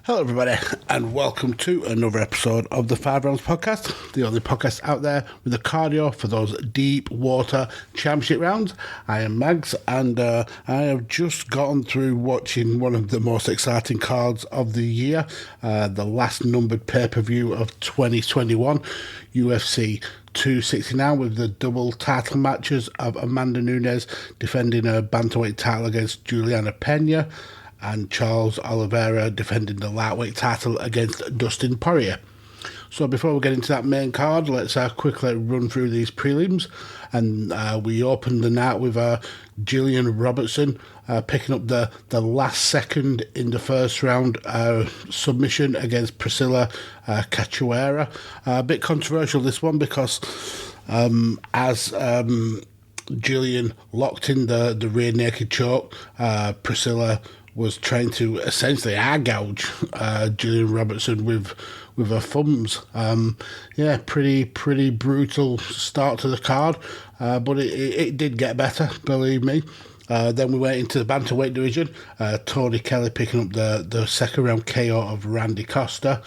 Hello everybody and welcome to another episode of the 5 Rounds Podcast, the only podcast out there with the cardio for those deep water championship rounds. I am Mags and I have just gotten through watching one of the most exciting cards of the year, the last numbered pay-per-view of 2021, UFC 269, with the double title matches of Amanda Nunes defending her Bantamweight title against Julianna Pena, and Charles Oliveira defending the lightweight title against Dustin Poirier. So before we get into that main card, let's quickly run through these prelims. And we opened the night with Gillian Robertson picking up the last second in the first round submission against Priscilla Cachoeira. A bit controversial, this one, because as Gillian locked in the rear naked choke, Priscilla was trying to essentially eye gouge Gillian Robertson with her thumbs. Pretty brutal start to the card, but it did get better, believe me. Then we went into the bantamweight division. Tony Kelly picking up the second round KO of Randy Costa.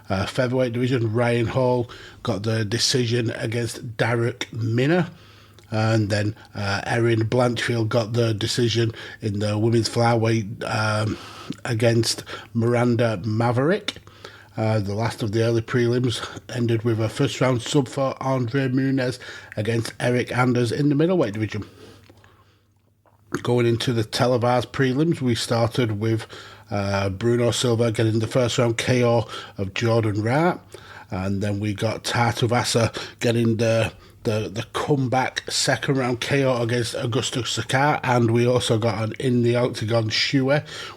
Featherweight division, Ryan Hall got the decision against Derek Minner. And then Erin Blanchfield got the decision in the women's flyweight against Miranda Maverick. The last of the early prelims ended with a first round sub for Andre Muniz against Eric Anders in the middleweight division. Going into the televised prelims, we started with Bruno Silva getting the first round KO of Jordan Wright. And then we got Tatu Vasa getting the comeback second round KO against Augusto Sakai, and we also got an in the octagon shoe,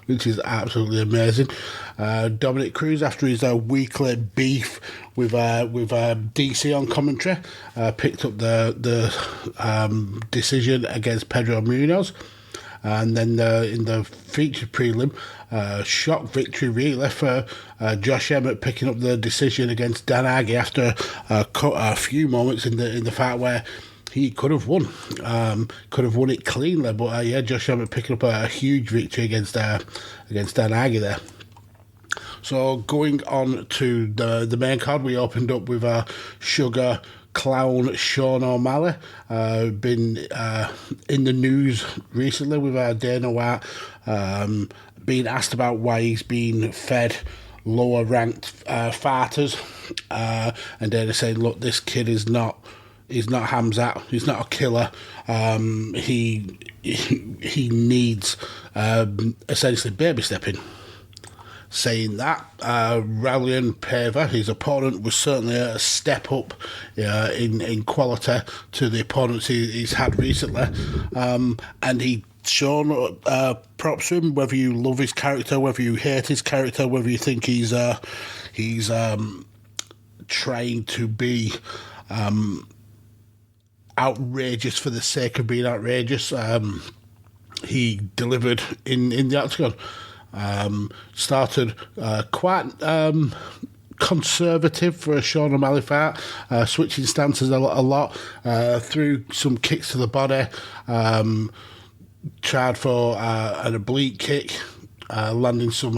which is absolutely amazing. Dominic Cruz, after his weekly beef with DC on commentary, picked up the decision against Pedro Munoz. And then in the featured prelim, shock victory really for Josh Emmett picking up the decision against Dan Aggie after a few moments in the fight where he could have won it cleanly. But Josh Emmett picking up a huge victory against Dan Aggie there. So going on to the main card, we opened up with Sugar Clown Sean O'Malley, been in the news recently with Dana White being asked about why he's been fed lower ranked fighters, and Dana saying, look, this kid he's not Hamzat, he's not a killer, he needs essentially baby stepping. Saying that, Raulian Paiva, his opponent, was certainly a step up in quality to the opponents he's had recently, and he shown props to him, whether you love his character, whether you hate his character, whether you think he's trying to be outrageous for the sake of being outrageous. He delivered in the octagon. Started quite conservative for a Sean O'Malley fight, switching stances a lot, threw some kicks to the body, tried for an oblique kick, landing some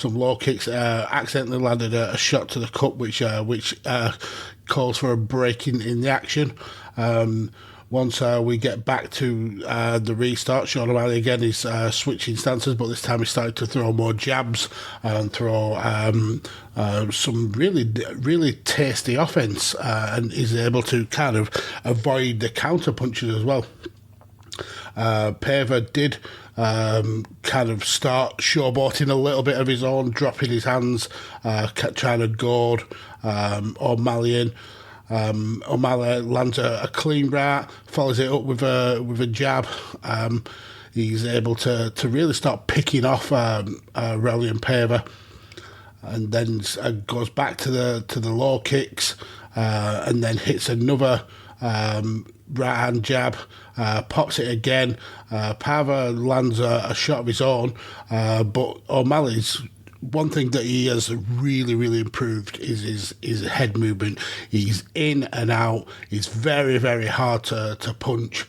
low kicks, accidentally landed a shot to the cup, which calls for a break in the action. Once we get back to the restart, Sean O'Malley again is switching stances, but this time he started to throw more jabs and throw some really tasty offense, and is able to kind of avoid the counter punches as well. Paiva did kind of start showboating a little bit of his own, dropping his hands, trying to goad O'Malley in. O'Malley lands a clean right, follows it up with a jab. He's able to really start picking off Raulian Paiva, and then goes back to the low kicks, and then hits another right hand jab, pops it again. Paiva lands a shot of his own, but O'Malley's, one thing that he has really, really improved is his head movement. He's in and out. He's very, very hard to punch.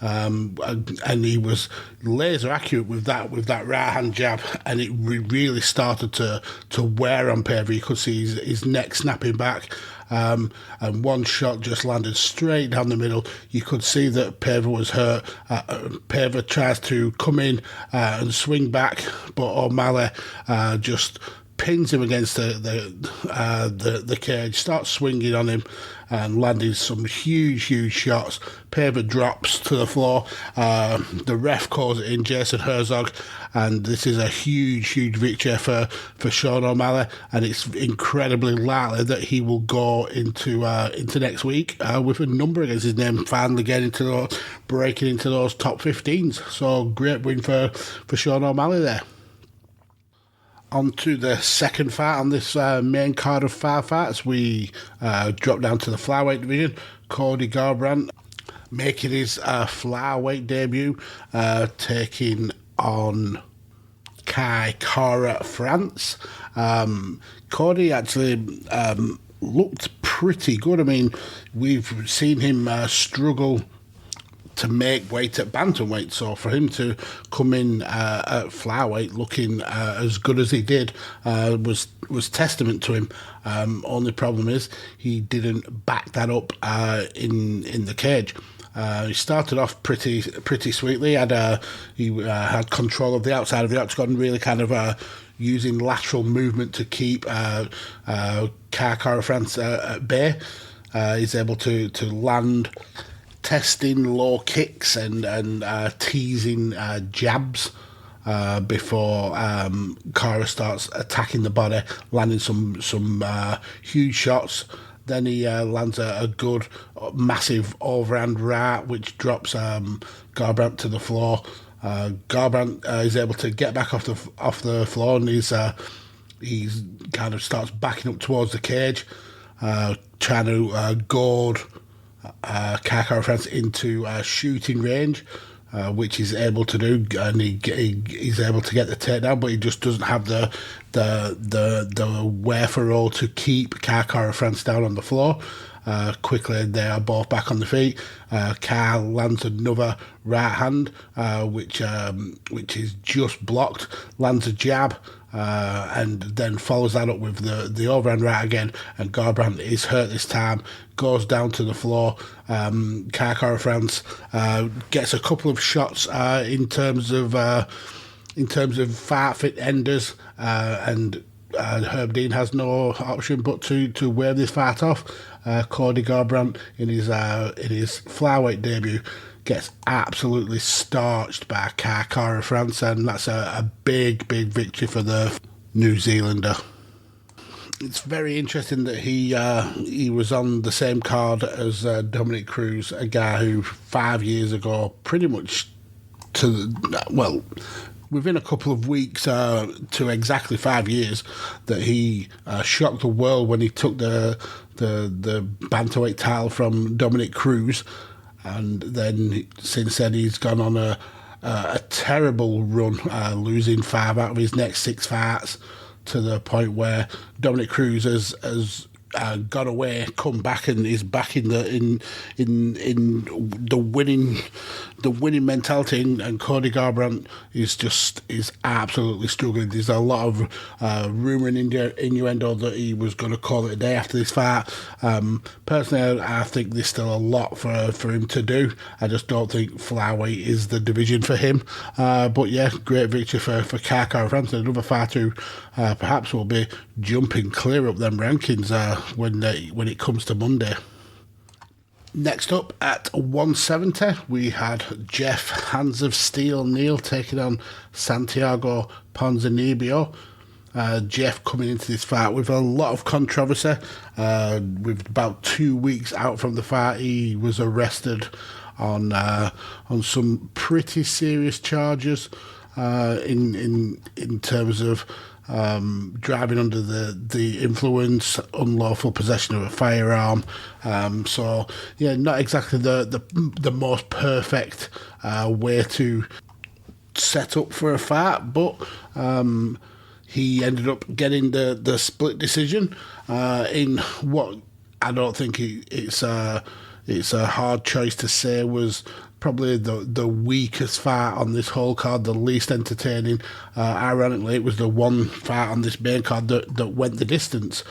and he was laser accurate with that right hand jab, and it really started to wear on Pena. You could see his neck snapping back, and one shot just landed straight down the middle. You could see that Pena was hurt. Pena tries to come in and swing back, but O'Malley just pins him against the cage, starts swinging on him and landing some huge shots. Pena drops to the floor. The ref calls it in, Jason Herzog, and this is a huge victory for Sean O'Malley, and it's incredibly likely that he will go into next week with a number against his name, finally breaking into those top 15s. So great win for Sean O'Malley there. On to the second fight on this main card of 5 fights. We drop down to the flyweight division. Cody Garbrandt making his flyweight debut, taking on Kai Kara France. Cody actually looked pretty good. I mean, we've seen him struggle to make weight at bantamweight, so for him to come in at flyweight looking as good as he did was testament to him. Only problem is he didn't back that up in the cage. He started off pretty sweetly. He had control of the outside of the octagon, really kind of using lateral movement to keep Kara France at bay. He's able to land testing low kicks and teasing jabs before Kara starts attacking the body, landing some huge shots. Then he lands a good, massive overhand right, which drops Garbrandt to the floor. Garbrandt is able to get back off the floor, and he's kind of starts backing up towards the cage, trying to goad Kara France into shooting range, which he's able to do, and he's able to get the takedown, but he just doesn't have the wherewithal to keep Kara France down on the floor. Quickly, they are both back on the feet. Kyle lands another right hand, which is just blocked. Lands a jab, and then follows that up with the overhand right again. And Garbrandt is hurt this time. Goes down to the floor. Kara France gets a couple of shots in terms of fight fit enders, and Herb Dean has no option but to wave this fight off. Cody Garbrandt in his flyweight debut gets absolutely starched by Kara France, and that's a big victory for the New Zealander. It's very interesting that he was on the same card as Dominic Cruz, a guy who 5 years ago, pretty much within a couple of weeks to exactly 5 years, that he shocked the world when he took the bantamweight title from Dominic Cruz, and then since then he's gone on a terrible run, losing 5 out of his next 6 fights, to the point where Dominic Cruz has got away, come back, and is back in the winning mentality, and Cody Garbrandt is absolutely struggling. There's a lot of rumour and innuendo that he was going to call it a day after this fight. Personally, I think there's still a lot for him to do. I just don't think flyweight is the division for him. But yeah, great victory for Kara France, another fighter who perhaps will be jumping clear up them rankings when it comes to Monday. Next up at 170, we had Jeff Hands of Steel Neal taking on Santiago Ponzinibio. Jeff coming into this fight with a lot of controversy. With about 2 weeks out from the fight, he was arrested on some pretty serious charges in terms of driving under the influence, unlawful possession of a firearm. So yeah, not exactly the most perfect way to set up for a fight, but he ended up getting the split decision in what I don't think it's a hard choice to say was probably the weakest fight on this whole card, the least entertaining. Ironically, it was the one fight on this main card that went the distance.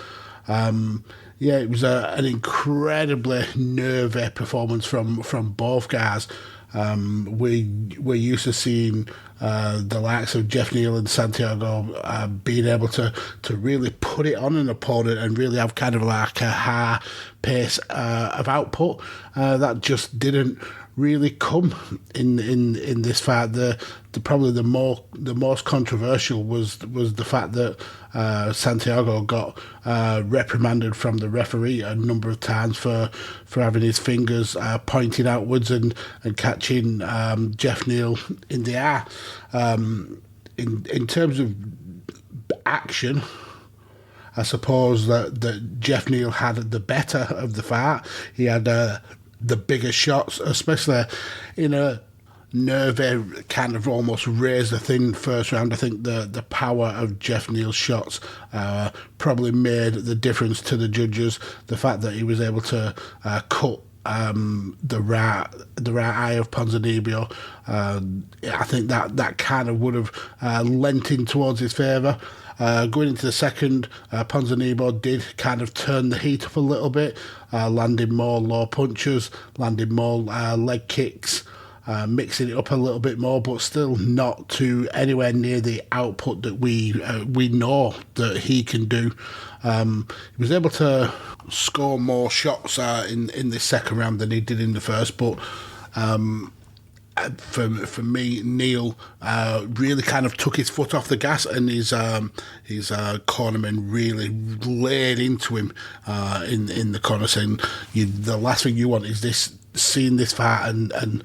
It was an incredibly nervy performance from both guys. We're used to seeing the likes of Jeff Neal and Santiago being able to really put it on an opponent and really have kind of like a high pace of output. That just didn't really come in this fight. Probably the most controversial was the fact that Santiago got reprimanded from the referee a number of times for having his fingers pointing outwards and catching Jeff Neal in the eye. In terms of action, I suppose that Jeff Neal had the better of the fight. He had the bigger shots, especially in a nervy kind of almost razor thin first round. I think the power of Jeff Neal's shots probably made the difference to the judges. The fact that he was able to cut the right eye of Ponzinibio, I think that kind of would have lent in towards his favour. Going into the second, Ponzinibio did kind of turn the heat up a little bit, landing more low punches, landing more leg kicks, mixing it up a little bit more, but still not to anywhere near the output that we know that he can do. He was able to score more shots in this second round than he did in the first, but for me, Neal really kind of took his foot off the gas, and his cornerman really laid into him in the corner, saying the last thing you want is seeing this fight and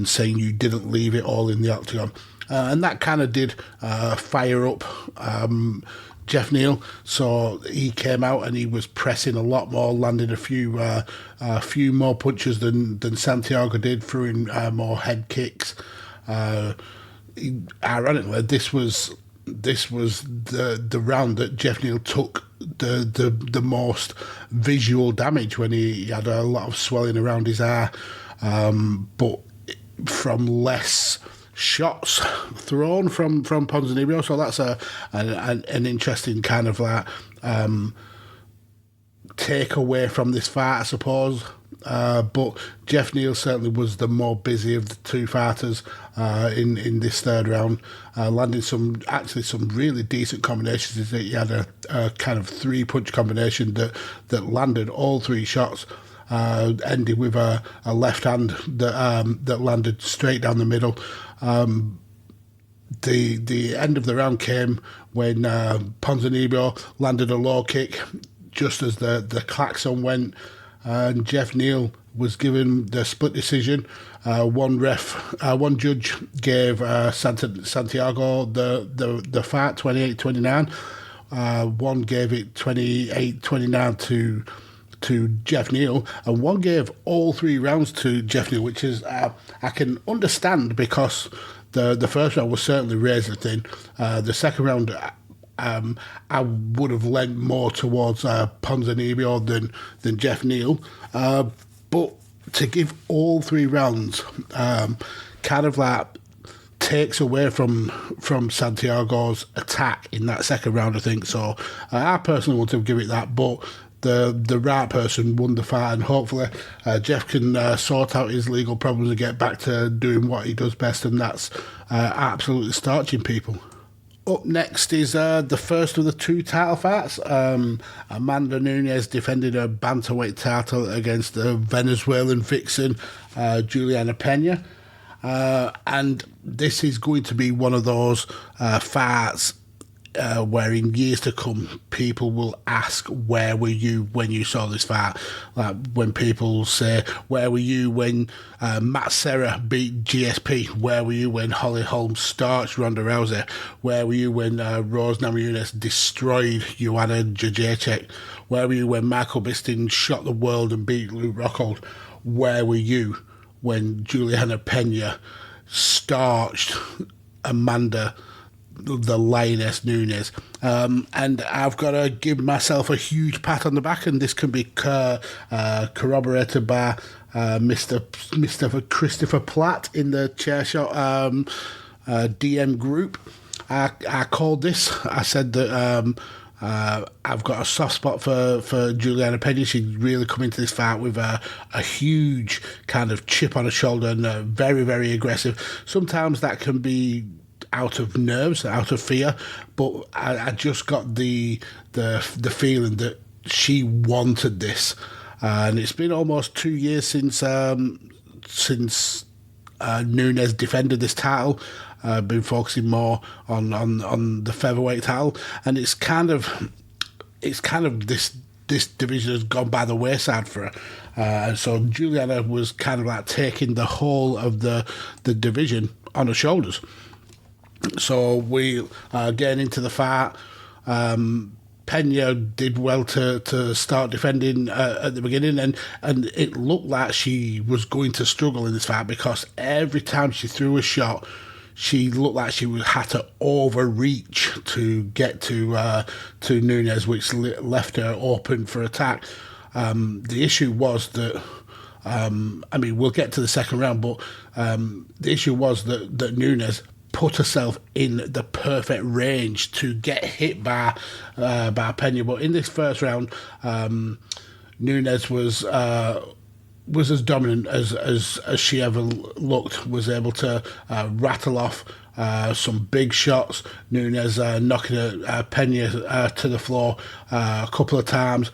saying you didn't leave it all in the octagon, and that kind of did fire up Jeff Neal. So he came out and he was pressing a lot more, landed a few more punches than Santiago did, threw in more head kicks. Ironically, this was the round that Jeff Neal took the most visual damage, when he had a lot of swelling around his eye, but from less shots thrown from Ponzinibio. So that's an interesting kind of like take away from this fight, I suppose. But Jeff Neal certainly was the more busy of the two fighters in this third round, landing some really decent combinations. He had a kind of 3-punch combination that landed all 3 shots, ending with a left hand that landed straight down the middle. The end of the round came when Ponzinibio landed a low kick just as the klaxon went, and Jeff Neal was given the split decision. One judge gave Santiago the fight 28-29. One gave it 28-29 to Jeff Neal, and one gave all 3 rounds to Jeff Neal, which is I can understand, because the first round was certainly razor thin. The second round, I would have lent more towards Ponzinibio than Jeff Neal, but to give all 3 rounds kind of like takes away from Santiago's attack in that second round, I think. So I personally want to give it that, but the right person won the fight, and hopefully Jeff can sort out his legal problems and get back to doing what he does best, and that's absolutely starching people. Up next is the first of the 2 title fights. Amanda Nunes defended her bantamweight title against the Venezuelan vixen Julianna Pena, and this is going to be one of those fights where in years to come people will ask, where were you when you saw this fight? Like when people say, where were you when Matt Serra beat GSP? Where were you when Holly Holm starched Ronda Rousey? Where were you when Rose Namajunas destroyed Joanna Jędrzejczyk? Where were you when Michael Bisping shot the world and beat Luke Rockhold? Where were you when Julianna Pena starched Amanda the Lioness Nunes? And I've got to give myself a huge pat on the back, and this can be corroborated by Mr. Christopher Platt in the Chairshot DM group. I called this. I said that I've got a soft spot for Julianna Pena. She's really come into this fight with a huge kind of chip on her shoulder and very, very aggressive. Sometimes that can be out of nerves, out of fear, but I just got the feeling that she wanted this. And it's been almost 2 years since Nunes defended this title. Been focusing more on the featherweight title, and it's kind of this division has gone by the wayside for her. And so Julianna was kind of like taking the whole of the division on her shoulders. So we getting into the fight. Pena did well to start defending at the beginning, and it looked like she was going to struggle in this fight because every time she threw a shot, she looked like she had to overreach to get to Nunes, which left her open for attack. The issue was that, we'll get to the second round, but the issue was that Nunes put herself in the perfect range to get hit by Pena. But in this first round, Nunes was as dominant as she ever looked. Was able to rattle off some big shots. Nunes knocking Pena to the floor a couple of times.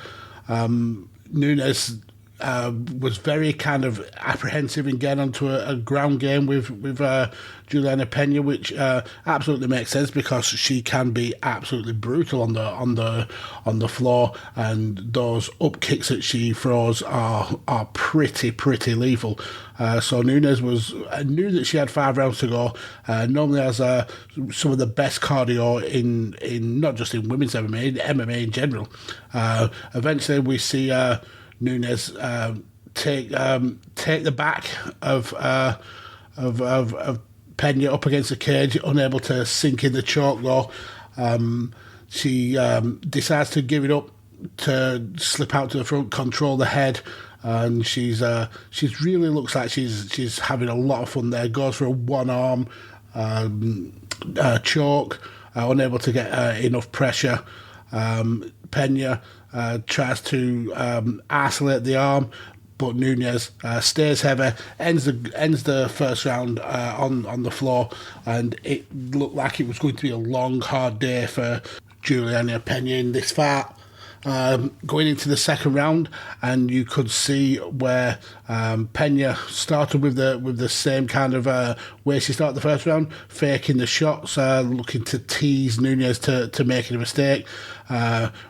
Nunes was very kind of apprehensive in getting onto a ground game with Julianna Pena, which absolutely makes sense because she can be absolutely brutal on the floor, and those up kicks that she throws are pretty lethal. So Nunes knew that she had 5 rounds to go. Normally has some of the best cardio in not just in women's MMA, in MMA in general. Eventually we see Nunes take the back of Pena up against the cage, unable to sink in the choke though. She decides to give it up, to slip out to the front, control the head, and she's really looks like she's having a lot of fun there. Goes for a one-arm choke, unable to get enough pressure. Pena tries to isolate the arm, but Nunes stays heavy, ends the first round on the floor, and it looked like it was going to be a long, hard day for Julianna Pena in this fight. Going into the second round, and you could see where Pena started with the same kind of way she started the first round, faking the shots, looking to tease Nunes to making a mistake,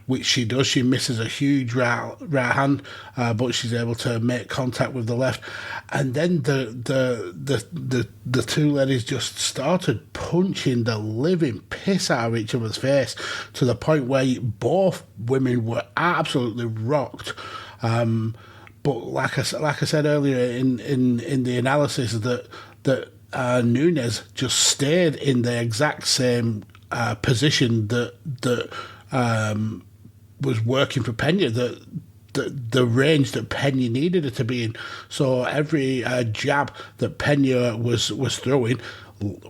which she does. She misses a huge right hand, but she's able to make contact with the left, and then the two ladies just started punching the living piss out of each other's face to the point where both women were absolutely rocked. But like I said earlier in the analysis, that Nunes just stayed in the exact same position that was working for Pena, the range that Pena needed it to be in. So every jab that Pena was throwing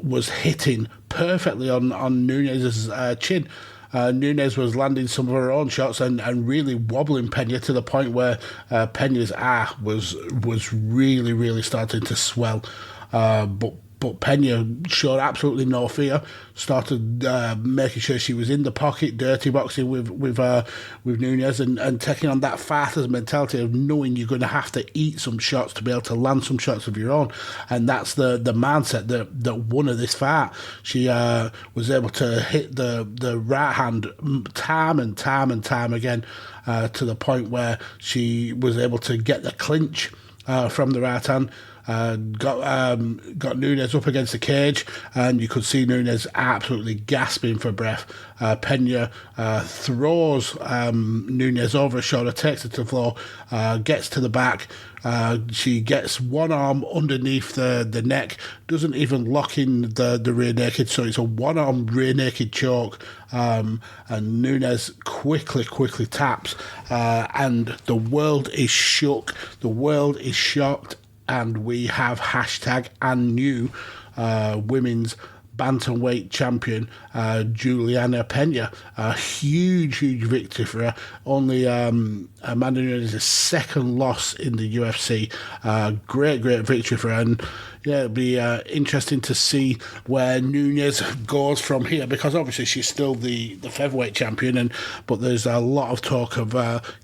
was hitting perfectly on Nunes' chin. Nunes was landing some of her own shots and really wobbling Pena to the point where Pena's eye was really starting to swell. But Pena showed absolutely no fear. Started making sure she was in the pocket, dirty boxing with Nunes, and taking on that fighter's mentality of knowing you're going to have to eat some shots to be able to land some shots of your own. And that's the mindset that won her this fight. She was able to hit the right hand time and time again, to the point where she was able to get the clinch from the right hand. got Nunes up against the cage, and you could see Nunes absolutely gasping for breath. Pena throws Nunes over her shoulder, takes her to the floor, gets to the back. She gets one arm underneath the neck, doesn't even lock in the rear naked, so it's a one-arm rear naked choke, and Nunes quickly taps, and the world is shook, the world is shocked, and we have hashtag and new women's bantamweight champion, Julianna Pena. A huge victory for her. Only Amanda Nunes' second loss in the UFC. Great victory for her. And yeah, it'll be interesting to see where Nunes goes from here, because obviously she's still the featherweight champion, but there's a lot of talk of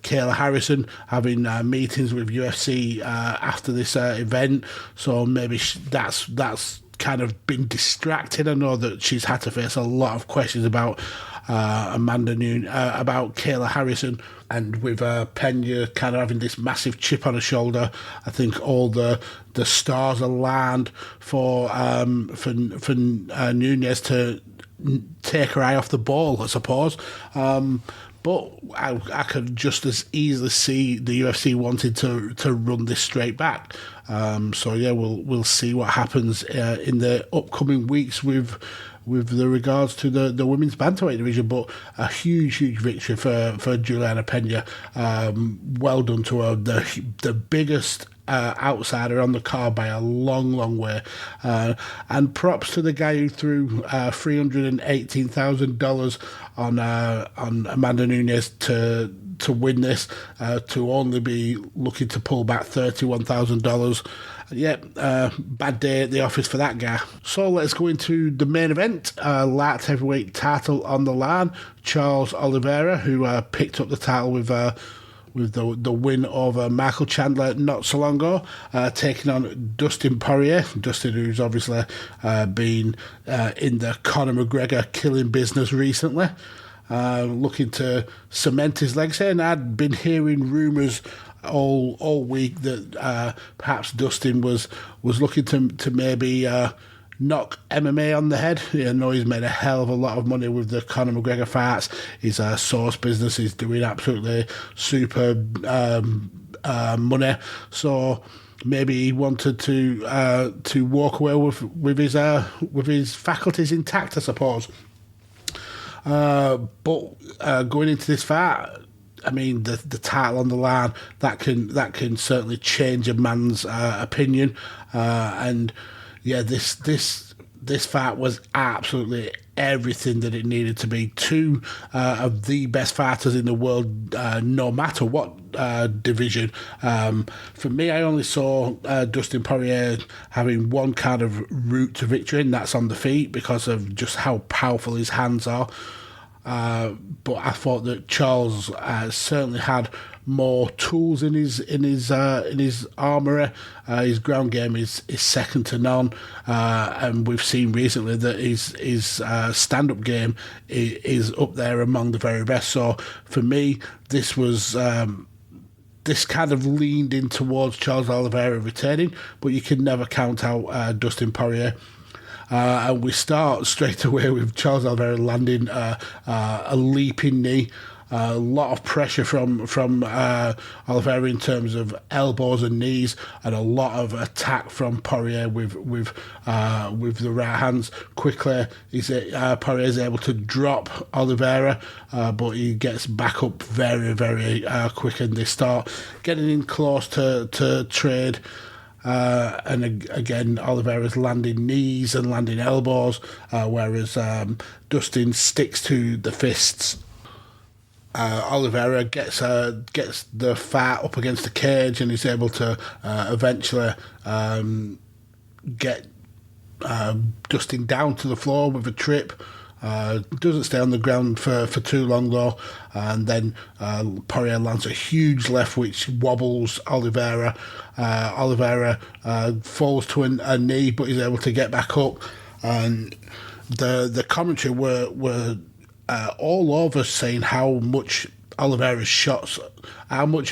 Kayla Harrison having meetings with UFC after this event, so maybe that's kind of been distracted. I know that she's had to face a lot of questions about Amanda Nunes, about Kayla Harrison, and with Pena kind of having this massive chip on her shoulder. I think all the stars are aligned for Nunes to take her eye off the ball, I suppose. But I could just as easily see the UFC wanted to run this straight back. So yeah, we'll see what happens in the upcoming weeks with the regards to the women's bantamweight division. But a huge victory for Julianna Pena. Well done to her, the biggest outsider on the card by a long way, and props to the guy who threw $318,000 on Amanda Nunes to win this, to only be looking to pull back $31,000. Yep, bad day at the office for that guy. So let's go into the main event. Light heavyweight title on the line. Charles Oliveira, who picked up the title with the win over Michael Chandler not so long ago, taking on Dustin Poirier. Dustin, who's obviously been in the Conor McGregor killing business recently, looking to cement his legacy. And I'd been hearing rumours all week that perhaps Dustin was looking to maybe knock MMA on the head. I know he's made a hell of a lot of money with the Conor McGregor fights. His sauce business is doing absolutely super money. So maybe he wanted to walk away with his faculties intact, I suppose. But going into this fight, I mean, the title on the line, that can certainly change a man's opinion. And yeah, this fight was absolutely everything that it needed to be. Two of the best fighters in the world, no matter what division. For me, I only saw Dustin Poirier having one kind of route to victory, and that's on the feet, because of just how powerful his hands are. But I thought that Charles certainly had more tools in his armoury. His ground game is second to none, and we've seen recently that his stand-up game is up there among the very best. So for me, this was this kind of leaned in towards Charles Oliveira returning, but you can never count out Dustin Poirier. And we start straight away with Charles Oliveira landing a leaping knee. A lot of pressure from Oliveira in terms of elbows and knees, and a lot of attack from Poirier with the right hands. Quickly, Poirier is able to drop Oliveira, but he gets back up very quick, and they start getting in close to trade. And again, Oliveira's landing knees and landing elbows, whereas Dustin sticks to the fists. Oliveira gets the fight up against the cage, and is able to eventually get Dustin down to the floor with a trip. Doesn't stay on the ground for too long though, and then Poirier lands a huge left which wobbles Oliveira. Oliveira falls to a knee, but he's able to get back up, and the commentary were all over saying how much Oliveira's shots, how much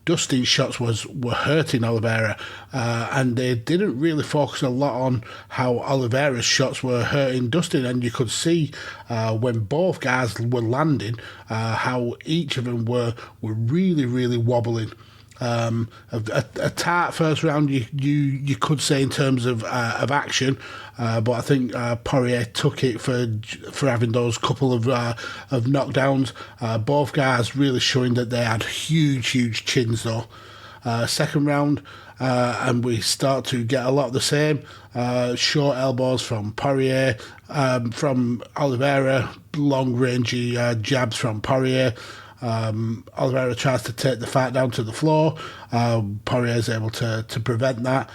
Dustin's shots were hurting Oliveira, and they didn't really focus a lot on how Oliveira's shots were hurting Dustin, and you could see when both guys were landing how each of them were really, really wobbling. A tight first round, you could say in terms of action, but I think Poirier took it for having those couple of knockdowns. Both guys really showing that they had huge chins though. Second round, and we start to get a lot of the same. Short elbows from Poirier, from Oliveira, long rangey jabs from Poirier. Oliveira tries to take the fight down to the floor. Poirier is able to prevent that.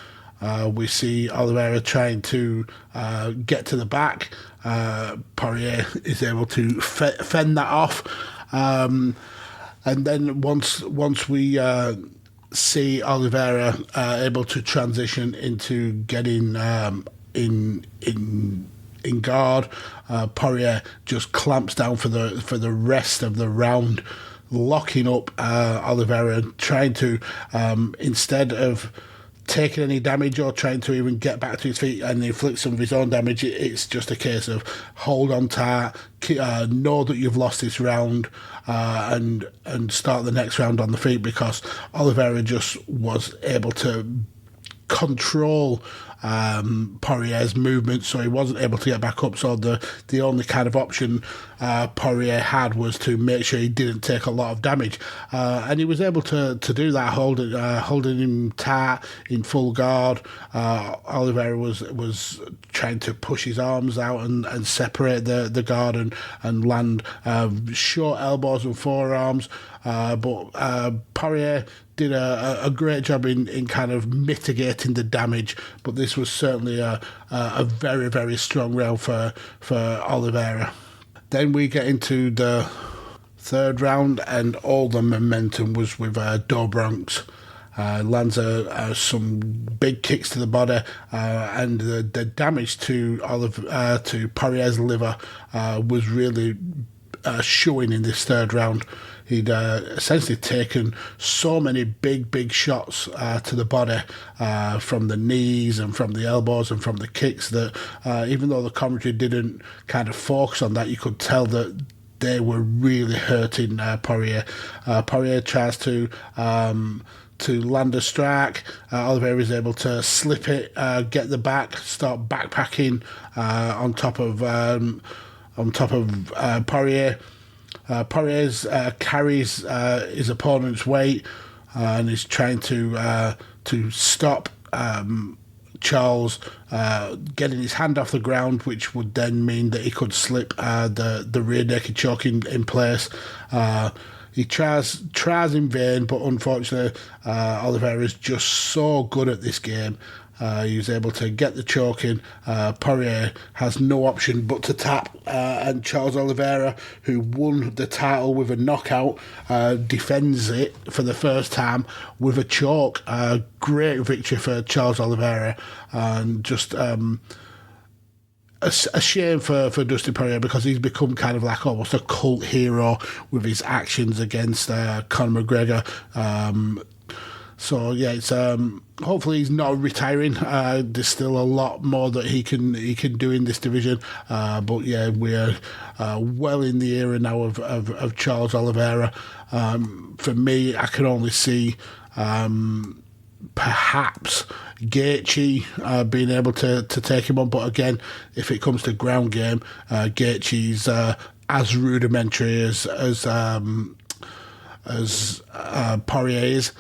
We see Oliveira trying to get to the back. Poirier is able to fend that off. And then once we see Oliveira able to transition into getting in guard, Poirier just clamps down for the rest of the round, locking up Oliveira, trying to instead of taking any damage or trying to even get back to his feet and inflict some of his own damage. It's just a case of hold on tight, know that you've lost this round, and start the next round on the feet, because Oliveira just was able to control Poirier's movement, so he wasn't able to get back up. So the only kind of option Poirier had was to make sure he didn't take a lot of damage, and he was able to do that, holding him tight in full guard. Oliveira was trying to push his arms out and separate the guard and land short elbows and forearms, but Poirier did a great job in kind of mitigating the damage, but this was certainly a very, very strong round for Oliveira. Then we get into the third round, and all the momentum was with Do Bronx. Lands some big kicks to the body, and the damage to Poirier's liver was really showing in this third round. He'd essentially taken so many big shots to the body from the knees and from the elbows and from the kicks that even though the commentary didn't kind of focus on that, you could tell that they were really hurting Poirier. Poirier tries to land a strike. Oliveira is able to slip it, get the back, start backpacking on top of Poirier. Poirier carries his opponent's weight and is trying to stop Charles getting his hand off the ground, which would then mean that he could slip the rear naked choke in place. He tries in vain, but unfortunately Oliveira is just so good at this game. He was able to get the choke in. Poirier has no option but to tap, and Charles Oliveira, who won the title with a knockout, defends it for the first time with a choke. Great victory for Charles Oliveira, and just a shame for Dustin Poirier, because he's become kind of like almost a cult hero with his actions against Conor McGregor. So yeah, it's hopefully he's not retiring. There's still a lot more that he can do in this division. But yeah, we're well in the era now of Charles Oliveira. For me, I can only see perhaps Gaethje being able to take him on. But again, if it comes to ground game, Gaethje's as rudimentary as Poirier is.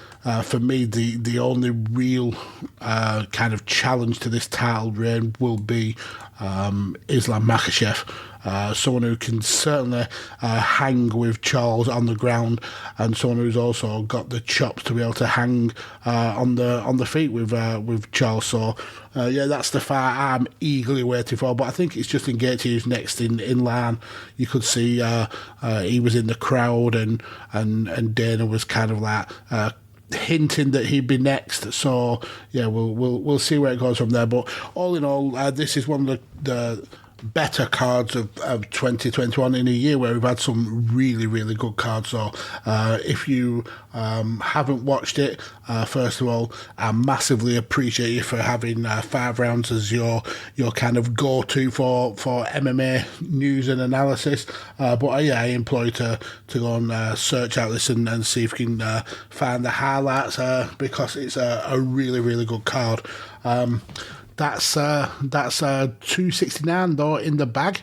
For me, the only real kind of challenge to this title reign will be Islam Makhachev, someone who can certainly hang with Charles on the ground, and someone who's also got the chops to be able to hang on the feet with Charles. So yeah, that's the fight I'm eagerly waiting for. But I think it's Justin Gaethje who's next in line. You could see he was in the crowd, and Dana was kind of like hinting that he'd be next. So yeah, we'll see where it goes from there. But all in all, this is one of the better cards of 2021 in a year where we've had some really, really good cards. So if you haven't watched it, first of all, I massively appreciate you for having 5 rounds as your kind of go-to for MMA news and analysis. But I implore you to go and search out this and see if you can find the highlights because it's a really, really good card. That's 269 though in the bag.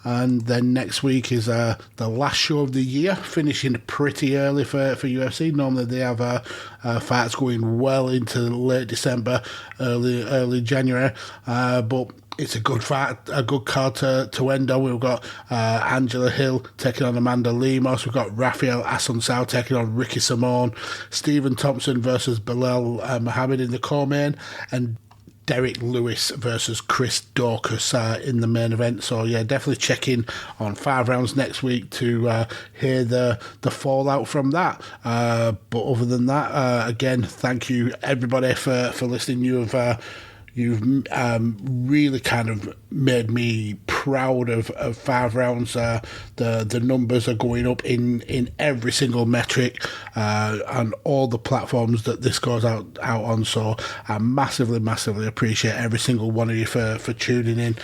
And then next week is the last show of the year, finishing pretty early for UFC. Normally they have fights going well into late December, early January. But it's a good fight, a good card to end on. We've got Angela Hill taking on Amanda Lemos. We've got Rafael Assunção taking on Ricky Simone. Stephen Thompson versus Bilal Muhammad in the co-main. And Derek Lewis versus Chris Dorcas in the main event. So yeah, definitely check in on 5 rounds next week to hear the fallout from that. But other than that, again, thank you everybody for listening. You've really kind of made me proud of 5 rounds. The numbers are going up in every single metric on all the platforms that this goes out on. So I massively appreciate every single one of you for tuning in.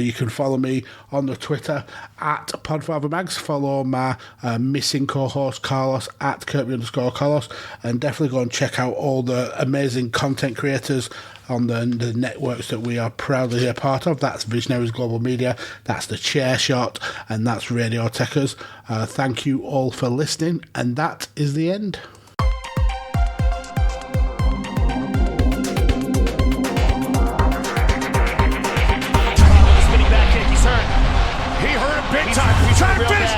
You can follow me on the Twitter at PodfatherMags. Follow my missing co-host Carlos at Kirby_Carlos, and definitely go and check out all the amazing content creators on the networks that we are proudly a part of. That's Visionaries Global Media, that's The Chair Shot, and that's Radio Tekkers. Thank you all for listening, and that is the end. Spinning back kick, he's hurt. He hurt him big time. He's trying to finish.